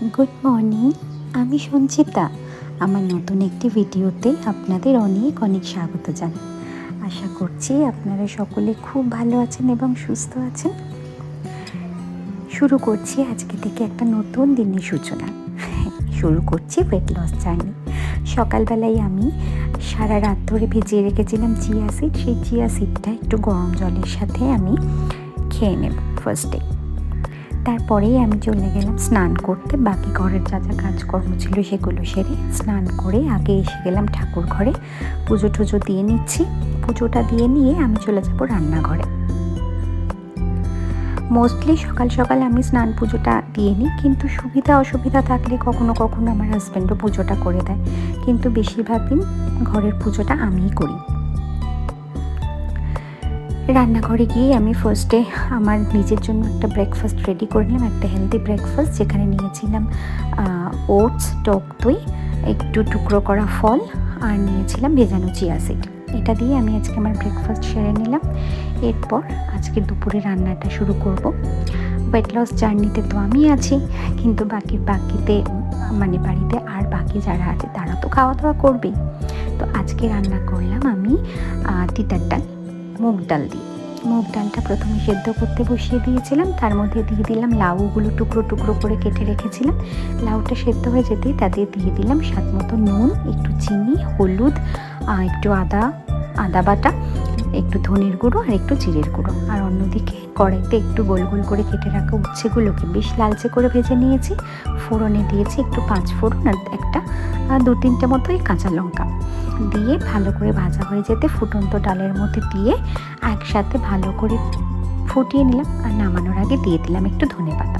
Good morning আমি সঞ্চিতা আমার নতুন একটি ভিডিওতে আপনাদের অনেক অনেক স্বাগত জানাই। আশা করছি আপনারা সকলে খুব ভালো আছেন এবং সুস্থ আছেন। শুরু করছি আজকে থেকে একটা নতুন দিনের সূচনা। শুরু করছি ওয়েট লস জার্নি। সকালবেলায় আমি সারা রাত ধরে ভিজিয়ে রেখেছিলাম চিয়া সিড। সেই চিয়া সিডটা একটু গরম জলের সাথে আমি খেয়ে নেব ফার্স্টে। তারপরেই আমি চলে গেলাম স্নান করতে। বাকি ঘরের যা যা কাজকর্ম ছিল সেগুলো সেরে স্নান করে আগে এসে গেলাম ঠাকুর ঘরে। পুজো টুজো দিয়ে নিচ্ছি। পুজোটা দিয়ে নিয়ে আমি চলে যাব রান্নাঘরে। মোস্টলি সকাল সকাল আমি স্নান পুজোটা দিয়ে নিই, কিন্তু সুবিধা অসুবিধা থাকলে কখনো কখনো আমার হাজব্যান্ডও পুজোটা করে দেয়, কিন্তু বেশিরভাগ দিন ঘরের পুজোটা আমিই করি। রান্নাঘরে গিয়ে আমি ফার্স্টে আমার নিজের জন্য একটা ব্রেকফাস্ট রেডি করে নিলাম, একটা হেলদি ব্রেকফাস্ট, যেখানে নিয়েছিলাম ওটস, টক দই, একটু টুকরো করা ফল আর নিয়েছিলাম ভেজানো চিয়া সিড। এটা দিয়ে আমি আজকে আমার ব্রেকফাস্ট সেরে নিলাম। এরপর আজকে দুপুরে রান্নাটা শুরু করব। ওয়েট লস জার্নিতে তো আমি আছি, কিন্তু বাকিতে মানে বাড়িতে আর বাকি যারা আছে তারা তো খাওয়া দাওয়া করবেই। তো আজকে রান্না করলাম আমি তিতার ডাল, মুগ ডাল দিয়ে। মুগ ডালটা প্রথমে সেদ্ধ করতে বসিয়ে দিয়েছিলাম, তার মধ্যে দিয়ে দিলাম লাউগুলো টুকরো টুকরো করে কেটে রেখেছিলাম। লাউটা সেদ্ধ হয়ে যেতেই তাতে দিয়ে দিলাম স্বাদ মতো নুন, একটু চিনি, হলুদ, একটু আদা বাটা, একটু ধনের গুঁড়ো আর একটু জিরের গুঁড়ো। আর অন্যদিকে কড়াইতে একটু গোল গোল করে কেটে রাখা উচ্ছেগুলোকে বেশ লালচে করে ভেজে নিয়েছি। ফোড়নে দিয়েছি একটু 5 ফোড়ন আর একটা 2-3টে মতোই কাঁচা লঙ্কা দিয়ে ভালো করে ভাজা হয়ে যেতে ফুটন্ত ডালের মধ্যে দিয়ে একসাথে ভালো করে ফুটিয়ে নিলাম। আর নামানোর আগে দিয়ে দিলাম একটু ধনেপাতা।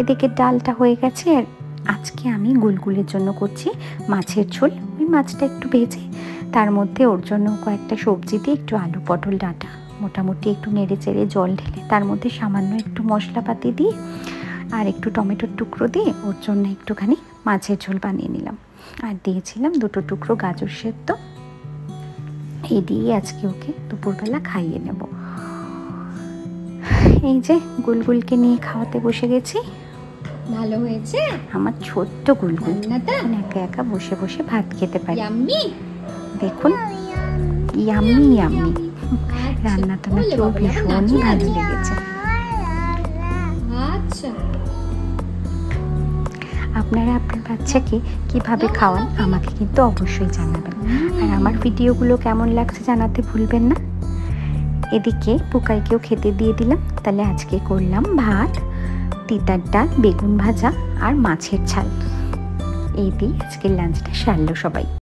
এদিকে ডালটা হয়ে গেছে। আর আজকে আমি গুলগুলের জন্য করছি মাছের ঝোল। ওই মাছটা একটু ভেজে তার মধ্যে ওর জন্য কয়েকটা সবজি দিয়ে একটু আলু পটল ডাঁটা মোটামুটি একটু নেড়ে চেড়ে জল ঢেলে তার মধ্যে সামান্য একটু মশলাপাতি দিয়ে আর একটু টমেটোর টুকরো দিয়ে ওর জন্য একটুখানি মাছের ঝোল বানিয়ে নিলাম। আর দিয়েছিলাম 2 টুকরো গাজর সেদ্ধ। এই দিয়ে আজকে ওকে দুপুরবেলা খাইয়ে নেব। এই যে গুলগুলকে নিয়ে খাওয়াতে বসে গেছি। ভালো হয়েছে আমার ছোট্ট গুলগুল একা একা বসে বসে ভাত খেতে পারে। দেখুন ইয়াম্মি ইয়াম্মি। রান্নাটা নাকি ওর ভীষণই ভালো লেগেছে। আপনারা আপনার বাচ্চাকে কিভাবে খাওয়ান আমাকে কিন্তু অবশ্যই জানাবেন। আর আমার ভিডিওগুলো কেমন লাগছে জানাতে ভুলবেন না। এদিকে পুকাইকেও খেতে দিয়ে দিলাম। তাহলে আজকে করলাম ভাত, তিতার ডাল, বেগুন ভাজা আর মাছের ঝাল। এই দিয়ে আজকের লাঞ্চটা সারলো সবাই।